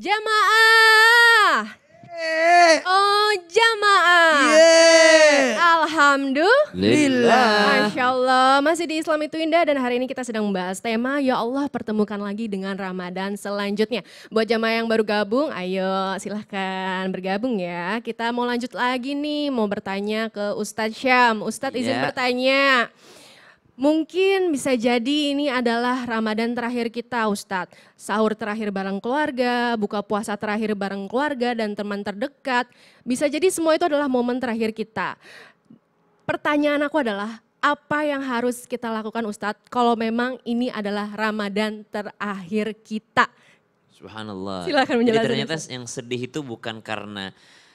Jamaah. Oh jamaah. Alhamdulillah. Masya Allah, masih di Islam itu Indah dan hari ini kita sedang membahas tema Ya Allah pertemukan lagi dengan Ramadan selanjutnya. Buat jamaah yang baru gabung, ayo silahkan bergabung ya. Kita mau lanjut lagi nih, mau bertanya ke Ustadz Syam. Ustadz izin bertanya. Mungkin bisa jadi ini adalah Ramadan terakhir kita Ustadz. Sahur terakhir bareng keluarga, buka puasa terakhir bareng keluarga dan teman terdekat. Bisa jadi semua itu adalah momen terakhir kita. Pertanyaan aku adalah, apa yang harus kita lakukan Ustadz kalau memang ini adalah Ramadan terakhir kita? Subhanallah. Silakan menjelaskan. Jadi ternyata yang sedih itu bukan karena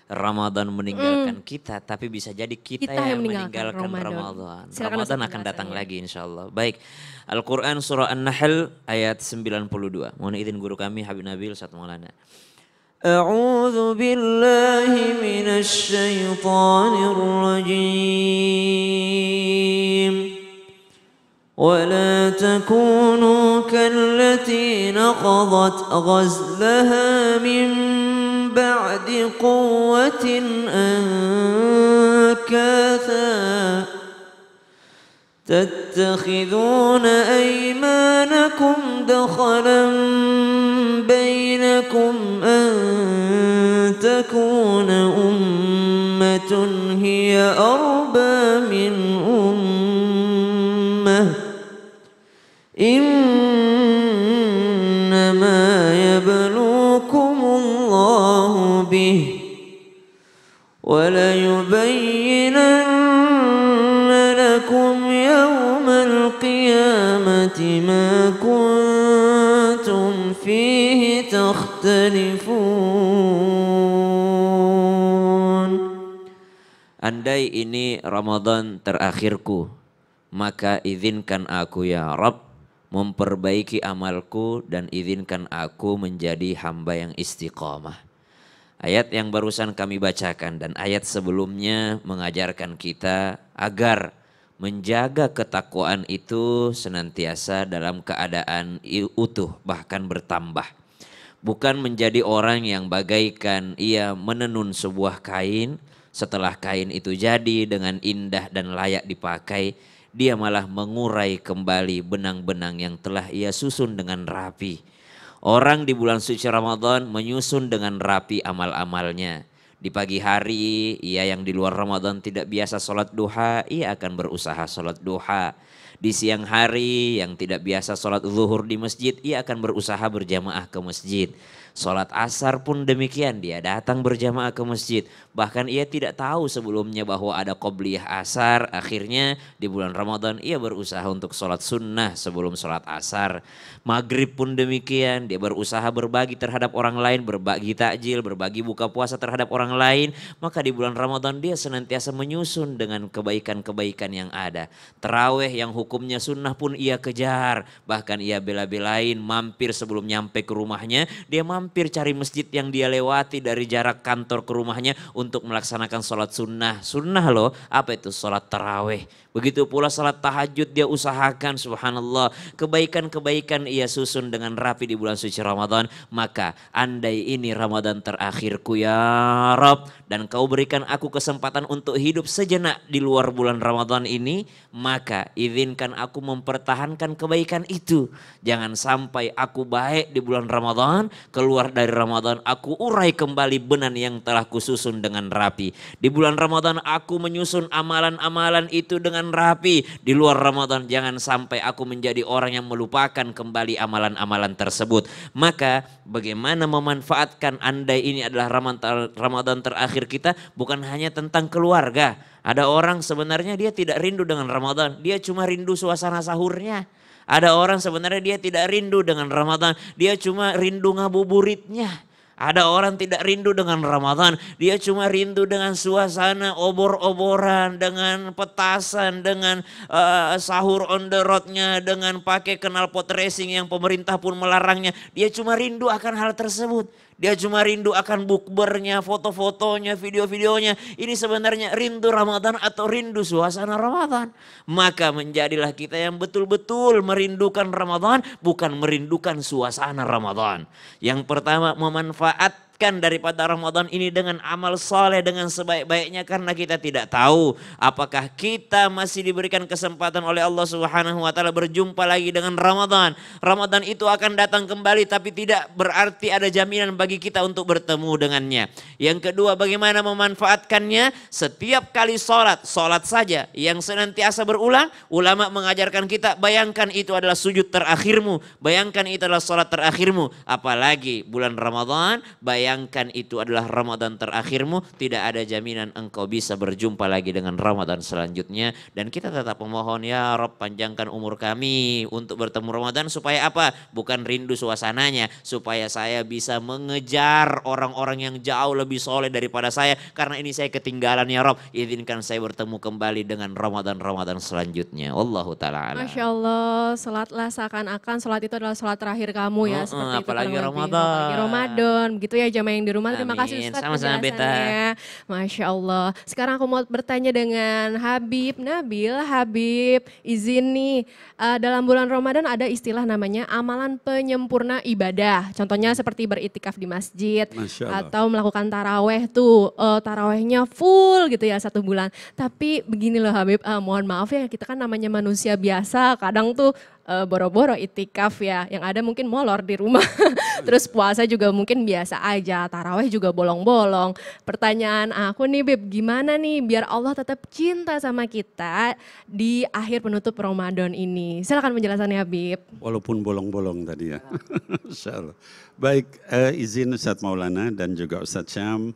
Ramadan meninggalkan kita, tapi bisa jadi kita yang meninggalkan Ramadan. Ramadan akan datang lagi insya Allah. Baik, Al-Quran surah An-Nahl ayat 92. Mohon izin guru kami Habib Nabil Ustaz Maulana. A'udzu billahi minasy syaithanir rajim. ولا تكونوا كالتي نقضت غزلها من بعد قوة أنكاثا تتخذون أيمانكم دخلا بينكم أن تكون أمة هي أربى من أمة إنما يبلوكم الله به وليبينن لكم يوم القيامة ما كنتم فيه تختلفون. Andai ini Ramadan terakhirku, maka izinkan aku ya Rabb memperbaiki amalku dan izinkan aku menjadi hamba yang istiqamah. Ayat yang barusan kami bacakan dan ayat sebelumnya mengajarkan kita agar menjaga ketakwaan itu senantiasa dalam keadaan utuh bahkan bertambah. Bukan menjadi orang yang bagaikan ia menenun sebuah kain, setelah kain itu jadi dengan indah dan layak dipakai, dia malah mengurai kembali benang-benang yang telah ia susun dengan rapi. Orang di bulan suci Ramadan menyusun dengan rapi amal-amalnya. Di pagi hari, ia yang di luar Ramadan tidak biasa sholat duha, ia akan berusaha sholat duha. Di siang hari yang tidak biasa sholat zuhur di masjid, ia akan berusaha berjamaah ke masjid. Sholat asar pun demikian, dia datang berjamaah ke masjid. Bahkan ia tidak tahu sebelumnya bahwa ada qobliyah asar. Akhirnya di bulan Ramadan ia berusaha untuk sholat sunnah sebelum sholat asar. Maghrib pun demikian, dia berusaha berbagi terhadap orang lain, berbagi takjil, berbagi buka puasa terhadap orang lain. Maka di bulan Ramadan dia senantiasa menyusun dengan kebaikan-kebaikan yang ada. Tarawih yang hukumnya sunnah pun ia kejar. Bahkan ia bela-belain mampir sebelum nyampe ke rumahnya, dia mampir cari masjid yang dia lewati dari jarak kantor ke rumahnya untuk melaksanakan sholat sunnah. Sunnah loh, apa itu? Sholat tarawih. Begitu pula sholat tahajud dia usahakan, subhanallah. Kebaikan-kebaikan ia susun dengan rapi di bulan suci Ramadan. Maka andai ini Ramadan terakhirku ya Rabb, dan kau berikan aku kesempatan untuk hidup sejenak di luar bulan Ramadan ini, maka izinkan aku mempertahankan kebaikan itu. Jangan sampai aku baik di bulan Ramadan, keluar dari Ramadan aku urai kembali benang yang telah kususun dengan rapi. Di bulan Ramadan aku menyusun amalan-amalan itu dengan rapi. Di luar Ramadan jangan sampai aku menjadi orang yang melupakan kembali amalan-amalan tersebut. Maka bagaimana memanfaatkan andai ini adalah Ramadan terakhir kita, bukan hanya tentang keluarga. Ada orang sebenarnya dia tidak rindu dengan Ramadan, dia cuma rindu suasana sahurnya. Ada orang sebenarnya dia tidak rindu dengan Ramadan, dia cuma rindu ngabuburitnya. Ada orang tidak rindu dengan Ramadan, dia cuma rindu dengan suasana obor-oboran, dengan petasan, dengan sahur on the roadnya, dengan pakai knalpot racing yang pemerintah pun melarangnya. Dia cuma rindu akan hal tersebut. Dia cuma rindu akan bukbernya, foto-fotonya, video-videonya. Ini sebenarnya rindu Ramadan atau rindu suasana Ramadan. Maka menjadilah kita yang betul-betul merindukan Ramadan, bukan merindukan suasana Ramadan. Yang pertama, memanfaatkan daripada Ramadan ini dengan amal soleh dengan sebaik-baiknya, karena kita tidak tahu apakah kita masih diberikan kesempatan oleh Allah Subhanahu wa taala berjumpa lagi dengan Ramadan. Ramadan itu akan datang kembali, tapi tidak berarti ada jaminan bagi kita untuk bertemu dengannya. Yang kedua, bagaimana memanfaatkannya? Setiap kali sholat saja yang senantiasa berulang. Ulama mengajarkan kita, bayangkan itu adalah sujud terakhirmu, bayangkan itu adalah sholat terakhirmu. Apalagi bulan Ramadan, bayangkan itu adalah Ramadan terakhirmu, tidak ada jaminan engkau bisa berjumpa lagi dengan Ramadan selanjutnya. Dan kita tetap memohon, ya Rabb, panjangkan umur kami untuk bertemu Ramadan. Supaya apa? Bukan rindu suasananya, supaya saya bisa mengejar orang-orang yang jauh lebih soleh daripada saya. Karena ini saya ketinggalan, ya Rabb, izinkan saya bertemu kembali dengan Ramadan selanjutnya. Wallahu ta'ala a'lam. Masya Allah, sholatlah seakan-akan sholat itu adalah sholat terakhir kamu ya. Seperti itu Apalagi kurang lebih. Ramadan. Apalagi Ramadan, begitu ya jamaah yang di rumah. Terima kasih Amin. Ustaz Sama-sama, Beta. penjelasannya. Masya Allah. Sekarang aku mau bertanya dengan Habib Nabil. Habib, izin nih, dalam bulan Ramadan ada istilah namanya amalan penyempurna ibadah. Contohnya seperti beritikaf di masjid atau melakukan taraweh tuh, tarawehnya full gitu ya 1 bulan. Tapi begini loh Habib, mohon maaf ya, kita kan namanya manusia biasa, kadang tuh boro-boro itikaf ya, yang ada mungkin molor di rumah. Terus puasa juga mungkin biasa aja, taraweh juga bolong-bolong. Pertanyaan aku nih Bib, gimana nih biar Allah tetap cinta sama kita di akhir penutup Ramadan ini? Silakan penjelasannya Bib. Walaupun bolong-bolong tadi ya. Insyaallah. Baik, izin Ustadz Maulana dan juga Ustadz Syam.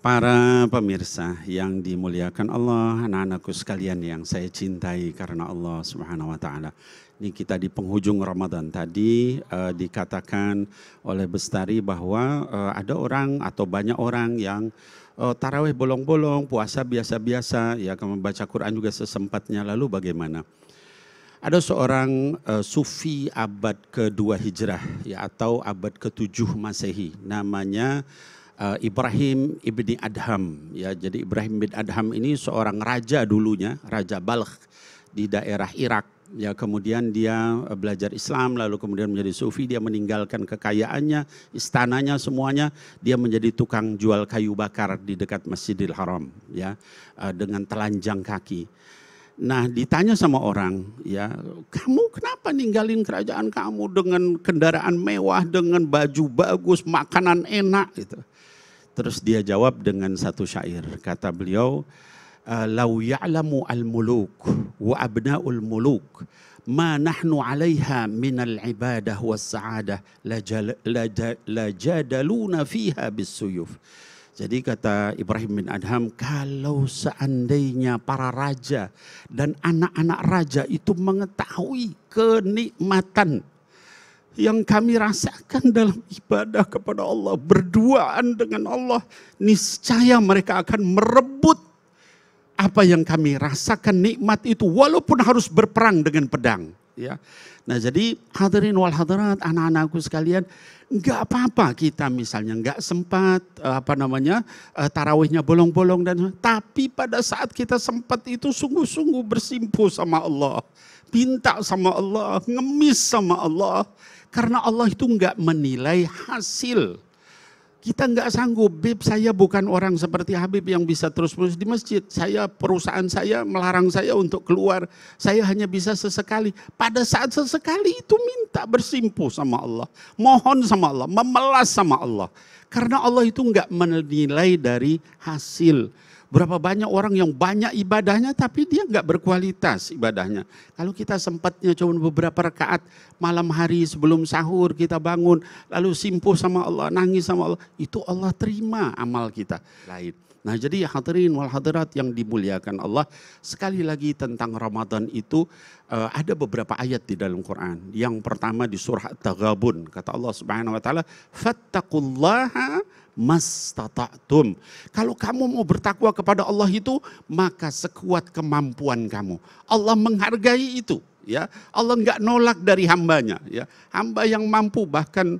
Para pemirsa yang dimuliakan Allah, anak-anakku sekalian yang saya cintai karena Allah Subhanahu wa taala. Ini kita di penghujung Ramadan tadi dikatakan oleh Bestari bahwa ada orang atau banyak orang yang tarawih bolong-bolong, puasa biasa-biasa, ya membaca Quran juga sesempatnya. Lalu bagaimana? Ada seorang sufi abad ke-2 Hijrah ya, atau abad ke-7 Masehi, namanya Ibrahim ibni Adham ya. Jadi Ibrahim bin Adham ini seorang raja dulunya, Raja Balkh di daerah Irak ya. Kemudian dia belajar Islam, lalu kemudian menjadi sufi. Dia meninggalkan kekayaannya, istananya, semuanya. Dia menjadi tukang jual kayu bakar di dekat Masjidil Haram ya, dengan telanjang kaki. Nah, ditanya sama orang, ya, kamu kenapa ninggalin kerajaan kamu dengan kendaraan mewah, dengan baju bagus, makanan enak gitu. Terus dia jawab dengan satu syair, kata beliau, "Lau ya'lamu al-muluk wa abna'ul muluk ma nahnu 'alaiha minal ibadah was sa'adah lajadaluna fiha bis-suyuf." Jadi kata Ibrahim bin Adham, kalau seandainya para raja dan anak-anak raja itu mengetahui kenikmatan yang kami rasakan dalam ibadah kepada Allah, berduaan dengan Allah, niscaya mereka akan merebut apa yang kami rasakan, nikmat itu, walaupun harus berperang dengan pedang. Ya. Nah jadi hadirin wal hadirat, anak-anakku sekalian, enggak apa-apa kita misalnya enggak sempat tarawihnya bolong-bolong, dan tapi pada saat kita sempat itu sungguh-sungguh bersimpuh sama Allah, minta sama Allah, ngemis sama Allah. Karena Allah itu enggak menilai hasil. Kita enggak sanggup, Bib, saya bukan orang seperti Habib yang bisa terus-menerus di masjid. Perusahaan saya melarang saya untuk keluar. Saya hanya bisa sesekali. Pada saat sesekali itu minta bersimpuh sama Allah. Mohon sama Allah, memelas sama Allah. Karena Allah itu enggak menilai dari hasil. Berapa banyak orang yang banyak ibadahnya tapi dia enggak berkualitas ibadahnya. Kalau kita sempatnya cuma beberapa rakaat malam hari sebelum sahur kita bangun, lalu simpuh sama Allah, nangis sama Allah, itu Allah terima amal kita. Lain. Nah jadi hadirin wal hadirat yang dimuliakan Allah, sekali lagi tentang Ramadan itu ada beberapa ayat di dalam Quran. Yang pertama di surah At-Taghabun, kata Allah Subhanahu wa taala, "Fattaqullaha mastata'tum." Kalau kamu mau bertakwa kepada Allah itu, maka sekuat kemampuan kamu. Allah menghargai itu, ya. Allah enggak nolak dari hambanya, ya. Hamba yang mampu bahkan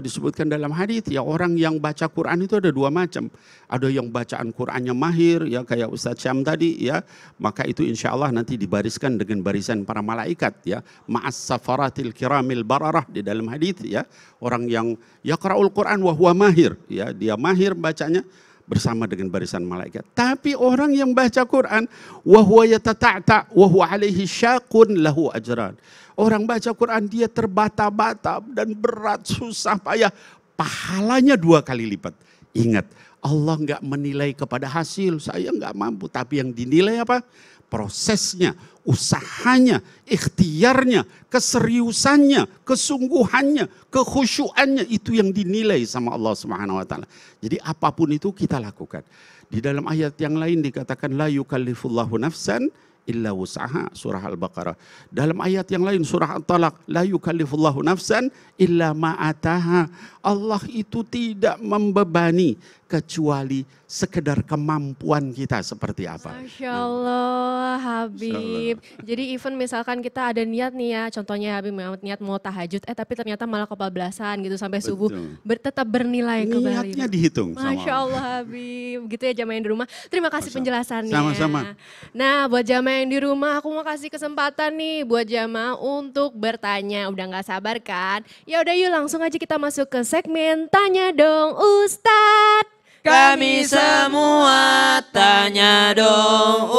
disebutkan dalam hadis ya, orang yang baca Quran itu ada dua macam. Ada yang bacaan Qurannya mahir ya, kayak Ustadz Syam tadi ya, maka itu insya Allah nanti dibariskan dengan barisan para malaikat ya, ma'as safaratil kiramil bararah di dalam hadis ya. Orang yang yaqra'ul Quran wa huwa mahir ya, dia mahir bacanya bersama dengan barisan malaikat. Tapi orang yang baca Quran wa huwa yatata'ta wa huwa alaihi syaqun lahu ajran. Orang baca Quran dia terbata-bata dan berat, susah, payah. Pahalanya 2 kali lipat. Ingat, Allah enggak menilai kepada hasil, saya enggak mampu. Tapi yang dinilai apa? Prosesnya, usahanya, ikhtiarnya, keseriusannya, kesungguhannya, kekhusyuannya. Itu yang dinilai sama Allah Subhanahu wa taala. Jadi apapun itu kita lakukan. Di dalam ayat yang lain dikatakan la yukallifullahu nafsan illa wus'aha, surah Al-Baqarah. Dalam ayat yang lain surah At-Talaq, la yukallifullahu nafsan illa ma'ataha. Allah itu tidak membebani kecuali sekedar kemampuan kita seperti apa. Masya Allah Habib. Jadi even misalkan kita ada niat nih ya, contohnya Habib niat mau tahajud, tapi ternyata malah kebablasan gitu sampai subuh, tetap bernilai kembali. Niatnya dihitung. Masya Allah Habib, gitu ya jamaah yang di rumah. Terima kasih penjelasannya. Sama-sama. Nah buat jamaah yang di rumah, aku mau kasih kesempatan nih buat jamaah untuk bertanya. Udah gak sabar kan? Ya udah yuk langsung aja kita masuk ke segmen Tanya Dong Ustadz. Kami semua tanya dong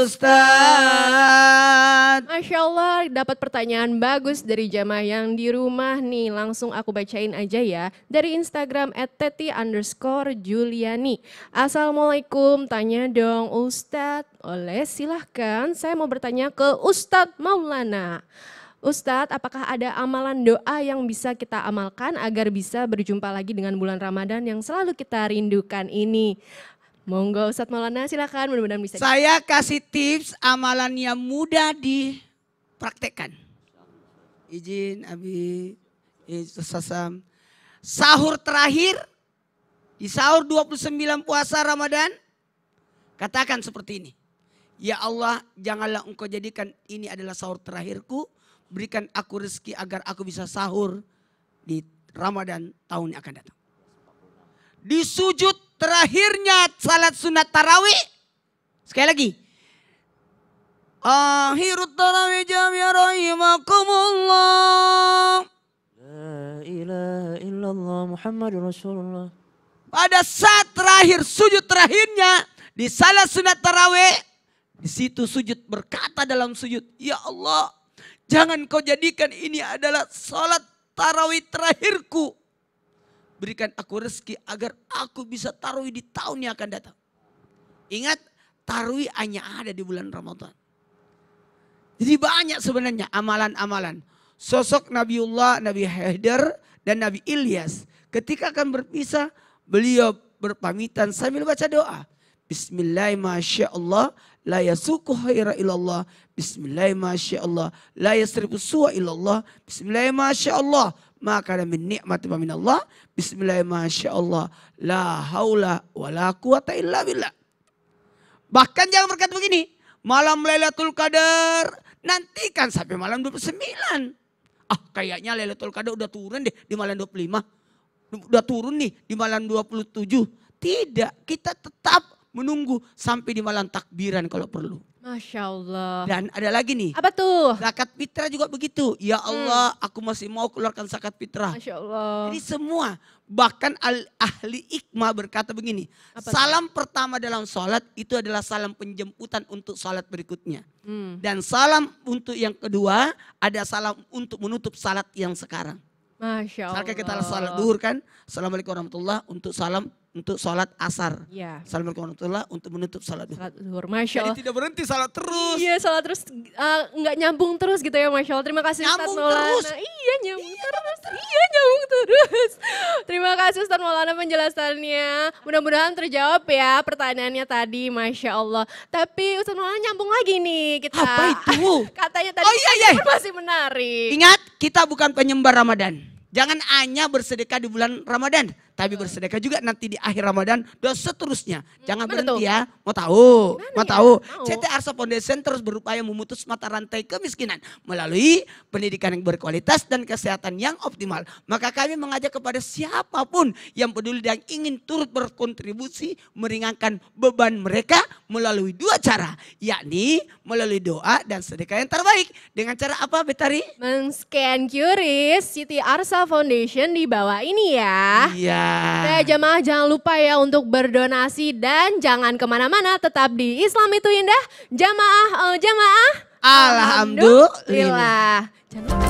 Ustadz. Masya Allah dapat pertanyaan bagus dari jamaah yang di rumah nih. Langsung aku bacain aja ya. Dari Instagram @teti_Juliani. Assalamualaikum, tanya dong Ustadz. Silahkan, saya mau bertanya ke Ustadz Maulana. Ustadz, apakah ada amalan doa yang bisa kita amalkan agar bisa berjumpa lagi dengan bulan Ramadan yang selalu kita rindukan ini? Monggo Ustadz Maulana, silakan, mudah-mudahan bisa. Saya kasih tips amalan yang mudah dipraktekkan. Izin Abi, Sasam. Sahur terakhir, di sahur 29 puasa Ramadan, katakan seperti ini. Ya Allah, janganlah engkau jadikan ini adalah sahur terakhirku. Berikan aku rezeki agar aku bisa sahur di Ramadan tahun yang akan datang. Di sujud terakhirnya salat sunat tarawih. Sekali lagi. Akhirut tarawih jami'a rahimakumullah. La ilaha illallah Muhammadur Rasulullah. Pada saat terakhir, sujud terakhirnya di salat sunat tarawih. Di situ sujud berkata dalam sujud, ya Allah, jangan kau jadikan ini adalah salat tarawih terakhirku. Berikan aku rezeki agar aku bisa tarawih di tahun yang akan datang. Ingat, tarawih hanya ada di bulan Ramadan. Jadi banyak sebenarnya amalan-amalan. Sosok Nabiullah, Nabi Haider dan Nabi Ilyas. Ketika akan berpisah, beliau berpamitan sambil baca doa. Bismillahirrahmanirrahim. La yasuku khaira illallah. Bismillahirrahmanirrahim. La yasrifu su'a illallah. Bismillahirrahmanirrahim. Maka ada min ni'mati wa minallah. Bismillahirrahmanirrahim. La haula wa la quwata illa billah. Bahkan jangan berkata begini. Malam Lailatul Qadar. Nantikan sampai malam 29. Kayaknya Lailatul Qadar udah turun deh di malam 25. Udah turun nih di malam 27. Tidak, kita tetap menunggu sampai di malam takbiran kalau perlu. Masya Allah. Dan ada lagi nih. Apa tuh? Zakat fitrah juga begitu. Ya Allah, aku masih mau keluarkan zakat fitrah. Masya Allah. Jadi semua, bahkan ahli hikmah berkata begini. Salam pertama dalam sholat itu adalah salam penjemputan untuk sholat berikutnya. Dan salam untuk yang kedua ada salam untuk menutup salat yang sekarang. Masya Allah. Misalkan kita salat duhur kan. Assalamualaikum warahmatullahi untuk salam untuk salat asar. Ya. Assalamualaikum warahmatullahi untuk menutup salat duhur. Salat zuhur, Masya Allah. Jadi tidak berhenti salat terus. Iya, salat terus nggak nyambung terus gitu ya, Masya Allah. Terima kasih Ustadz Nyambung Maulana. terus. Iya nyambung terus. Iya nyambung terus. Terima kasih Ustadz Maulana penjelasannya. Mudah-mudahan terjawab ya pertanyaannya tadi, Masya Allah. Tapi Ustadz Maulana nyambung lagi nih kita. Apa itu? Katanya tadi masih menarik. Ingat, kita bukan penyembah Ramadan. Jangan hanya bersedekah di bulan Ramadan. Tapi bersedekah juga nanti di akhir Ramadan dan seterusnya. Jangan Gimana berhenti tuh? ya. Mau tahu? Gimana Mau ya? tahu? Mau. CT Arsa Foundation terus berupaya memutus mata rantai kemiskinan melalui pendidikan yang berkualitas dan kesehatan yang optimal. Maka kami mengajak kepada siapapun yang peduli dan ingin turut berkontribusi meringankan beban mereka melalui dua cara, yakni melalui doa dan sedekah yang terbaik. Dengan cara apa, Betari? Men-scan QRIS Siti Arsa Foundation di bawah ini ya. Iya. Nah, jamaah jangan lupa ya untuk berdonasi dan jangan kemana-mana, tetap di Islam itu Indah. Jamaah, Alhamdulillah. Jangan lupa.